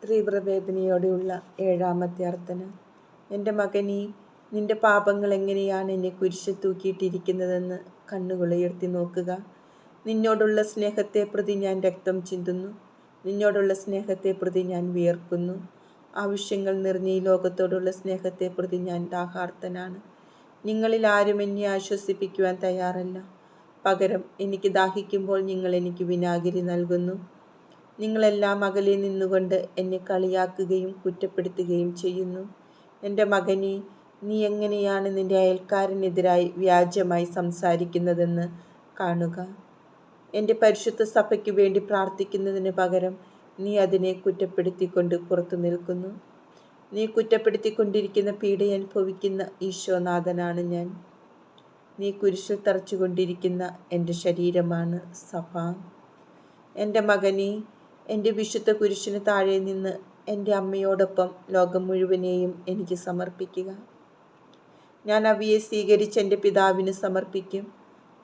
തീവ്രവേദനയോടെയുള്ള ഏഴാമത്തെ അർത്ഥന. എൻ്റെ മകനേ, നിന്റെ പാപങ്ങൾ എങ്ങനെയാണ് എന്നെ കുരിശിൽ തൂക്കിയിട്ടിരിക്കുന്നതെന്ന് കണ്ണുകളുയർത്തി നോക്കുക. നിന്നോടുള്ള സ്നേഹത്തെ പ്രതി ഞാൻ രക്തം ചിന്തുന്നു. നിന്നോടുള്ള സ്നേഹത്തെ പ്രതി ഞാൻ വിയർക്കുന്നു. ആവശ്യങ്ങൾ നിറഞ്ഞ ഈ ലോകത്തോടുള്ള സ്നേഹത്തെ പ്രതി ഞാൻ ദാഹാർത്തനാണ്. നിങ്ങളിൽ ആരും എന്നെ ആശ്വസിപ്പിക്കുവാൻ തയ്യാറല്ല. പകരം എനിക്ക് ദാഹിക്കുമ്പോൾ നിങ്ങൾ എനിക്ക് വിനാഗിരി നൽകുന്നു. നിങ്ങളെല്ലാം അകലെ നിന്നുകൊണ്ട് എന്നെ കളിയാക്കുകയും കുറ്റപ്പെടുത്തുകയും ചെയ്യുന്നു. എൻ്റെ മകനേ, നീ എങ്ങനെയാണ് നിന്റെ അയൽക്കാരനെതിരായി വ്യാജമായി സംസാരിക്കുന്നതെന്ന് കാണുക. എൻ്റെ പരിശുദ്ധ സഭയ്ക്ക് വേണ്ടി പ്രാർത്ഥിക്കുന്നതിന് പകരം നീ അതിനെ കുറ്റപ്പെടുത്തിക്കൊണ്ട് പുറത്തു നിൽക്കുന്നു. നീ കുറ്റപ്പെടുത്തിക്കൊണ്ടിരിക്കുന്ന പീഡ അനുഭവിക്കുന്ന ഈശോനാഥനാണ് ഞാൻ. നീ കുരിശിൽ തറച്ചുകൊണ്ടിരിക്കുന്ന എൻ്റെ ശരീരമാണ് സഭ. എൻ്റെ മകനേ, എൻ്റെ വിശുദ്ധ കുരിശിന് താഴെ നിന്ന് എൻ്റെ അമ്മയോടൊപ്പം ലോകം മുഴുവനെയും എനിക്ക് സമർപ്പിക്കുക. ഞാൻ അവയെ സ്വീകരിച്ച് എൻ്റെ പിതാവിന് സമർപ്പിക്കും.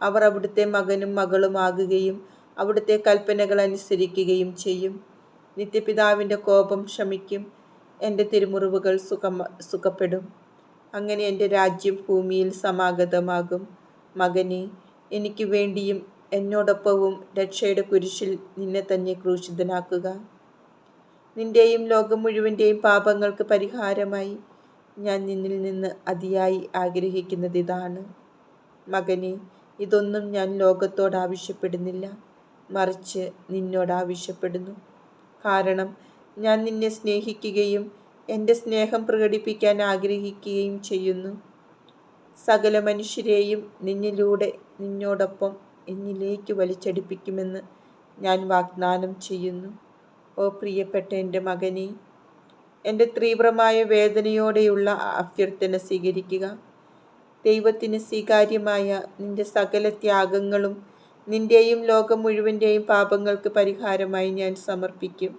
അവർ അവിടുത്തെ മകനും മകളുമാകുകയും അവിടുത്തെ കൽപ്പനകൾ അനുസരിക്കുകയും ചെയ്യും. നിത്യപിതാവിൻ്റെ കോപം ശമിക്കും. എൻ്റെ തിരുമുറിവുകൾ സുഖപ്പെടും. അങ്ങനെ എൻ്റെ രാജ്യം ഭൂമിയിൽ സമാഗതമാകും. മകനേ, എനിക്ക് വേണ്ടിയും എന്നോടൊപ്പവും രക്ഷയുടെ കുരിശിൽ നിന്നെ തന്നെ ക്രൂശിതനാക്കുക. നിന്റെയും ലോകം മുഴുവൻ്റെയും പാപങ്ങൾക്ക് പരിഹാരമായി ഞാൻ നിന്നിൽ നിന്ന് അതിയായി ആഗ്രഹിക്കുന്നത് ഇതാണ്. മകനേ, ഇതൊന്നും ഞാൻ ലോകത്തോട് ആവശ്യപ്പെടുന്നില്ല, മറിച്ച് നിന്നോട് ആവശ്യപ്പെടുന്നു. കാരണം ഞാൻ നിന്നെ സ്നേഹിക്കുകയും എൻ്റെ സ്നേഹം പ്രകടിപ്പിക്കാൻ ആഗ്രഹിക്കുകയും ചെയ്യുന്നു. സകല മനുഷ്യരെയും നിന്നിലൂടെ നിന്നോടൊപ്പം എന്നിലേക്ക് വലിച്ചടിപ്പിക്കുമെന്ന് ഞാൻ വാഗ്ദാനം ചെയ്യുന്നു. ഓ പ്രിയപ്പെട്ട എൻ്റെ മകനേ, എൻ്റെ തീവ്രമായ വേദനയോടെയുള്ള അഭ്യർത്ഥന സ്വീകരിക്കുക. ദൈവത്തിന് സ്വീകാര്യമായ നിന്റെ സകല ത്യാഗങ്ങളും നിന്റെയും ലോകം മുഴുവൻ്റെയും പാപങ്ങൾക്ക് പരിഹാരമായി ഞാൻ സമർപ്പിക്കും.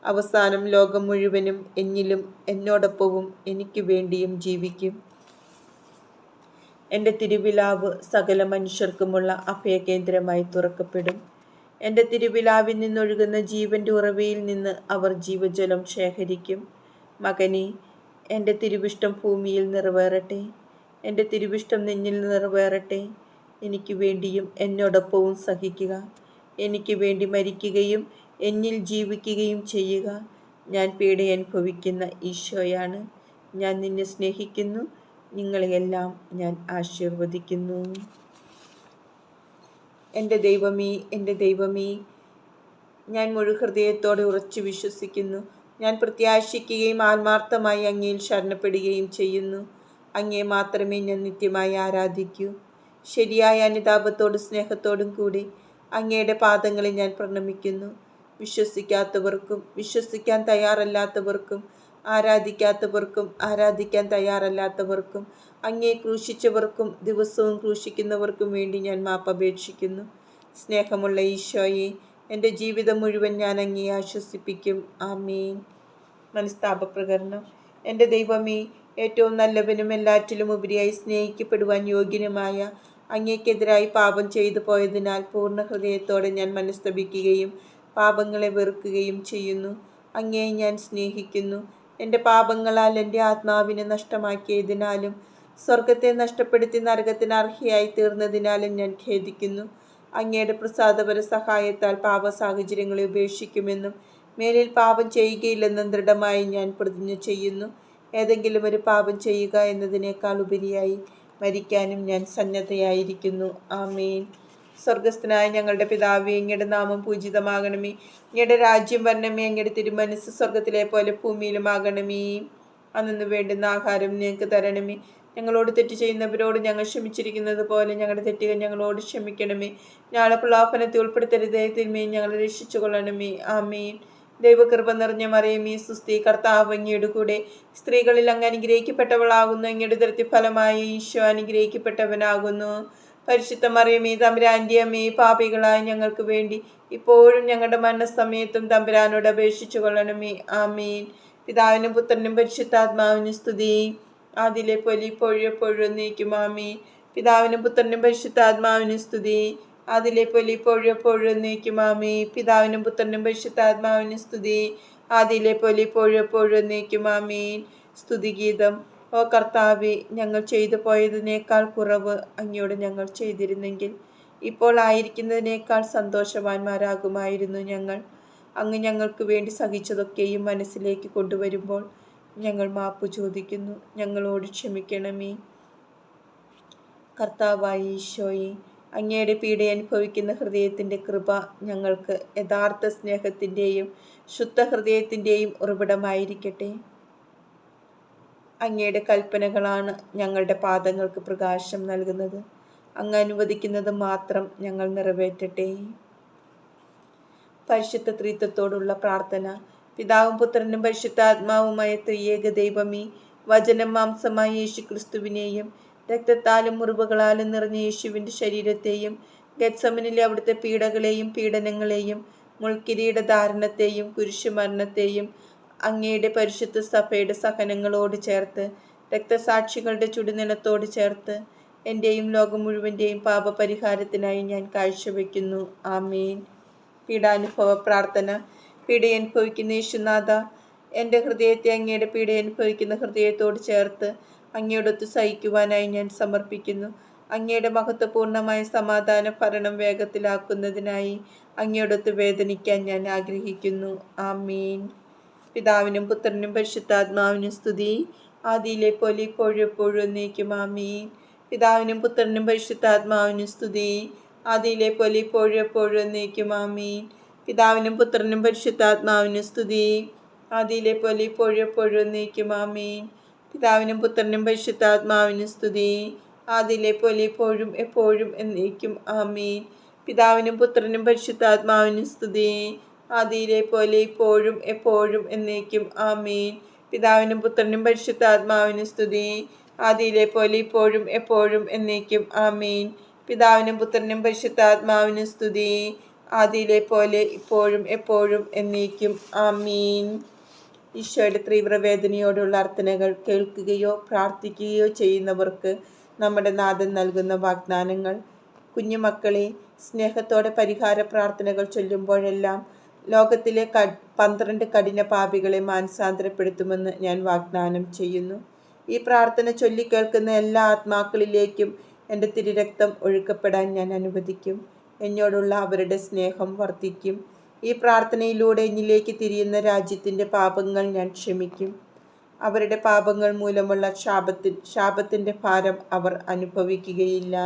അവസാനം ലോകം മുഴുവനും എന്നിലും എന്നോടൊപ്പവും എനിക്ക് വേണ്ടിയും ജീവിക്കും. എൻ്റെ തിരുവിലാവ് സകല മനുഷ്യർക്കുമുള്ള അഭയകേന്ദ്രമായി തുറക്കപ്പെടും. എൻ്റെ തിരുവിലാവിൽ നിന്നൊഴുകുന്ന ജീവൻ്റെ ഉറവയിൽ നിന്ന് അവർ ജീവജലം ശേഖരിക്കും. മകനേ, എൻ്റെ തിരുവിഷ്ടം ഭൂമിയിൽ നിറവേറട്ടെ. എൻ്റെ തിരുവിഷ്ടം നിന്നിൽ നിറവേറട്ടെ. എനിക്ക് വേണ്ടിയും എന്നോടൊപ്പവും സഹിക്കുക. എനിക്ക് വേണ്ടി മരിക്കുകയും എന്നിൽ ജീവിക്കുകയും ചെയ്യുക. ഞാൻ പീഡ അനുഭവിക്കുന്ന ഈശോയാണ്. ഞാൻ നിന്നെ സ്നേഹിക്കുന്നു. നിങ്ങളെയെല്ലാം ഞാൻ ആശീർവദിക്കുന്നു. എൻ്റെ ദൈവമേ, എൻ്റെ ദൈവമേ, ഞാൻ മുഴുഹൃദയത്തോടെ ഉറച്ചു വിശ്വസിക്കുന്നു. ഞാൻ പ്രത്യാശിക്കുകയും ആത്മാർത്ഥമായി അങ്ങയിൽ ശരണപ്പെടുകയും ചെയ്യുന്നു. അങ്ങയെ മാത്രമേ ഞാൻ നിത്യമായി ആരാധിക്കൂ. ശരിയായ അനുതാപത്തോടും സ്നേഹത്തോടും കൂടി അങ്ങയുടെ പാദങ്ങളിൽ ഞാൻ പ്രണമിക്കുന്നു. വിശ്വസിക്കാത്തവർക്കും വിശ്വസിക്കാൻ തയ്യാറല്ലാത്തവർക്കും ആരാധിക്കാത്തവർക്കും ആരാധിക്കാൻ തയ്യാറല്ലാത്തവർക്കും അങ്ങയെ ക്രൂശിച്ചവർക്കും ദിവസവും ക്രൂശിക്കുന്നവർക്കും വേണ്ടി ഞാൻ മാപ്പപേക്ഷിക്കുന്നു. സ്നേഹമുള്ള ഈശോയെ, എൻ്റെ ജീവിതം മുഴുവൻ ഞാൻ അങ്ങയെ ആശ്വസിപ്പിക്കും. ആമേൻ. മനസ്താപപ്രകരണം. എൻ്റെ ദൈവമേ, ഏറ്റവും നല്ലവനും എല്ലാറ്റിലും ഉപരിയായി സ്നേഹിക്കപ്പെടുവാൻ യോഗ്യനുമായ അങ്ങേക്കെതിരായി പാപം ചെയ്തു പോയതിനാൽ പൂർണ്ണ ഹൃദയത്തോടെ ഞാൻ മനസ്തപിക്കുകയും പാപങ്ങളെ വെറുക്കുകയും ചെയ്യുന്നു. അങ്ങയെ ഞാൻ സ്നേഹിക്കുന്നു. എൻ്റെ പാപങ്ങളാൽ എൻ്റെ ആത്മാവിനെ നഷ്ടമാക്കിയതിനാലും സ്വർഗത്തെ നഷ്ടപ്പെടുത്തി നരകത്തിന് അർഹയായി തീർന്നതിനാലും ഞാൻ ഖേദിക്കുന്നു. അങ്ങയുടെ പ്രസാദപര സഹായത്താൽ പാപ സാഹചര്യങ്ങളെ ഉപേക്ഷിക്കുമെന്നും മേലിൽ പാപം ചെയ്യുകയില്ലെന്നും ദൃഢമായി ഞാൻ പ്രതിജ്ഞ ചെയ്യുന്നു. ഏതെങ്കിലും ഒരു പാപം ചെയ്യുക എന്നതിനേക്കാൾ ഉപരിയായി മരിക്കാനും ഞാൻ സന്നദ്ധയായിരിക്കുന്നു. ആമേൻ. സ്വർഗസ്ഥനായ ഞങ്ങളുടെ പിതാവേ, അങ്ങയുടെ നാമം പൂജിതമാകണമേ. അങ്ങയുടെ രാജ്യം വരണമേ. അങ്ങയുടെ തിരുമനസ്സ് സ്വർഗത്തിലെ പോലെ ഭൂമിയിലുമാകണമേ. അന്നു വേണ്ടുന്ന ആഹാരം ഞങ്ങൾക്ക് തരണമേ. ഞങ്ങളോട് തെറ്റ് ചെയ്യുന്നവരോട് ഞങ്ങൾ ക്ഷമിച്ചിരിക്കുന്നത് പോലെ ഞങ്ങളുടെ തെറ്റുകൾ ഞങ്ങളോട് ക്ഷമിക്കണമേ. ഞങ്ങളെ പ്രലോഭനത്തിൽ ഉൾപ്പെടുത്തരുതേ, തിന്മയെ ഞങ്ങളെ രക്ഷിച്ചു കൊള്ളണമേ. ആമേൻ. ദൈവകൃപ നിറഞ്ഞ മറിയമേ, സുസ്തി, കർത്താവ് അങ്ങയുടെ കൂടെ സ്ത്രീകളിൽ അങ്ങ് അനുഗ്രഹിക്കപ്പെട്ടവളാകുന്നു. അങ്ങയുടെ ഉദരത്തിൻ ഫലമായി ഈശോ അനുഗ്രഹിക്കപ്പെട്ടവനാകുന്നു. പരിശുദ്ധ മറിയമേ, തമ്പുരാന്റെ അമ്മേ, പാപികളായ ഞങ്ങൾക്ക് വേണ്ടി ഇപ്പോഴും ഞങ്ങളുടെ മരണസമയത്തും തമ്പുരാനോട് അപേക്ഷിച്ചു കൊള്ളണമേ. ആമേൻ. പിതാവിനും പുത്രനും പരിശുദ്ധാത്മാവിനും സ്തുതി. ആദിയിലെ പോലെ ഇപ്പോഴും എപ്പോഴും എന്നേക്കും. ആമേൻ. പിതാവിനും പുത്രനും പരിശുദ്ധാത്മാവിനും സ്തുതി. അതിലെ പോലെ ഇപ്പോഴും എപ്പോഴും എന്നേക്കും ആമേൻ. പിതാവിനും പുത്രനും പരിശുദ്ധാത്മാവിനും സ്തുതി. അതിലെ പോലെ ഇപ്പോഴും എപ്പോഴും എന്നേക്കും ആമേൻ. സ്തുതിഗീതം. ഓ കർത്താവെ, ഞങ്ങൾ ചെയ്തു പോയതിനേക്കാൾ കുറവ് അങ്ങയോട് ഞങ്ങൾ ചെയ്തിരുന്നെങ്കിൽ ഇപ്പോൾ ആയിരിക്കുന്നതിനേക്കാൾ സന്തോഷവാന്മാരാകുമായിരുന്നു ഞങ്ങൾ. അങ്ങ് ഞങ്ങൾക്ക് വേണ്ടി സഹിച്ചതൊക്കെയും മനസ്സിലേക്ക് കൊണ്ടുവരുമ്പോൾ ഞങ്ങൾ മാപ്പു ചോദിക്കുന്നു. ഞങ്ങളോട് ക്ഷമിക്കണമേ. കർത്താവായ ഈശോയെ, അങ്ങയുടെ പീഡ അനുഭവിക്കുന്ന ഹൃദയത്തിൻ്റെ കൃപ ഞങ്ങൾക്ക് യഥാർത്ഥ സ്നേഹത്തിൻ്റെയും ശുദ്ധ ഹൃദയത്തിൻ്റെയും ഉറവിടമായിരിക്കട്ടെ. അങ്ങയുടെ കൽപ്പനകളാണ് ഞങ്ങളുടെ പാദങ്ങൾക്ക് പ്രകാശം നൽകുന്നത്. അങ്ങ് അനുവദിക്കുന്നത് മാത്രം ഞങ്ങൾ നിറവേറ്റട്ടെ. പരിശുദ്ധ ത്രിത്വത്തോടുള്ള പ്രാർത്ഥന. പിതാവും പുത്രനും പരിശുദ്ധാത്മാവുമായ ത്രിയേക ദൈവമേ, വചനം മാംസമായ യേശു ക്രിസ്തുവിനെയും രക്തത്താലും മുറിവുകളാലും നിറഞ്ഞ യേശുവിൻ്റെ ശരീരത്തെയും ഗെത്സമനിലെ അവിടുത്തെ പീഡകളെയും പീഡനങ്ങളെയും മുൾക്കിരീട ധാരണത്തെയും കുരിശുമരണത്തെയും അങ്ങയുടെ പരിശുദ്ധ സഭയുടെ സഹനങ്ങളോട് ചേർത്ത് രക്തസാക്ഷികളുടെ ചുടുനിലത്തോട് ചേർത്ത് എൻ്റെയും ലോകം മുഴുവൻ്റെയും പാപപരിഹാരത്തിനായി ഞാൻ കാഴ്ചവെക്കുന്നു. ആമേൻ. പീഡാനുഭവ പ്രാർത്ഥന. പീഡയനുഭവിക്കുന്ന യേശുനാഥ, എൻ്റെ ഹൃദയത്തെ അങ്ങയുടെ പീഡയനുഭവിക്കുന്ന ഹൃദയത്തോട് ചേർത്ത് അങ്ങയോടൊത്ത് സഹിക്കുവാനായി ഞാൻ സമർപ്പിക്കുന്നു. അങ്ങയുടെ മഹത്വപൂർണമായ സമാധാന ഭരണം വേഗത്തിലാക്കുന്നതിനായി അങ്ങയോടൊത്ത് വേദനിക്കാൻ ഞാൻ ആഗ്രഹിക്കുന്നു. ആമേൻ. പിതാവിനും പുത്രനും പരിശുദ്ധാത്മാവിനും സ്തുതി. ആദിയിലെ പോലെ ഇപ്പോഴും എപ്പോഴും എന്നേക്കും ആമേൻ. പിതാവിനും പുത്രനും പരിശുദ്ധാത്മാവിനും സ്തുതി. ആദിയിലെ പോലെ ഇപ്പോഴും എപ്പോഴും എന്നേക്കും ആമേൻ. പിതാവിനും പുത്രനും പരിശുദ്ധാത്മാവിനും സ്തുതി. ആദിയിലെ പോലെ ഇപ്പോഴും എപ്പോഴും എന്നേക്കും ആമേൻ. പിതാവിനും പുത്രനും പരിശുദ്ധാത്മാവിനും സ്തുതി. ആദിയിലെ പോലെ ഇപ്പോഴും എപ്പോഴും എന്നേക്കും ആമേൻ. പിതാവിനും പുത്രനും പരിശുദ്ധാത്മാവിനും സ്തുതി. ആദിയിലെ പോലെ ഇപ്പോഴും എപ്പോഴും എന്നേക്കും ആമേൻ. പിതാവിനും പുത്രനും പരിശുദ്ധാത്മാവിനും സ്തുതി. ആദിയിലെ പോലെ ഇപ്പോഴും എപ്പോഴും എന്നേക്കും ആമേൻ. പിതാവിനും പുത്രനും പരിശുദ്ധാത്മാവിനും സ്തുതി. ആദിയിലെ പോലെ ഇപ്പോഴും എപ്പോഴും എന്നേക്കും ആമേൻ. ഈശോയുടെ തീവ്രവേദനയോടുള്ള അർത്ഥനകൾ കേൾക്കുകയോ പ്രാർത്ഥിക്കുകയോ ചെയ്യുന്നവർക്ക് നമ്മുടെ നാഥൻ നൽകുന്ന വാഗ്ദാനങ്ങൾ. കുഞ്ഞുമക്കളെ, സ്നേഹത്തോടെ പരിഹാര പ്രാർത്ഥനകൾ ചൊല്ലുമ്പോഴെല്ലാം ലോകത്തിലെ 12 കഠിന പാപികളെ മാനസാന്തരപ്പെടുത്തുമെന്ന് ഞാൻ വാഗ്ദാനം ചെയ്യുന്നു. ഈ പ്രാർത്ഥന ചൊല്ലിക്കേൾക്കുന്ന എല്ലാ ആത്മാക്കളിലേക്കും എൻ്റെ തിരുരക്തം ഒഴുക്കപ്പെടാൻ ഞാൻ അനുവദിക്കും. എന്നോടുള്ള അവരുടെ സ്നേഹം വർദ്ധിക്കും. ഈ പ്രാർത്ഥനയിലൂടെ എന്നിലേക്ക് തിരിയുന്ന രാജ്യത്തിൻ്റെ പാപങ്ങൾ ഞാൻ ക്ഷമിക്കും. അവരുടെ പാപങ്ങൾ മൂലമുള്ള ശാപത്തിൻ്റെ ഭാരം അവർ അനുഭവിക്കുകയില്ല.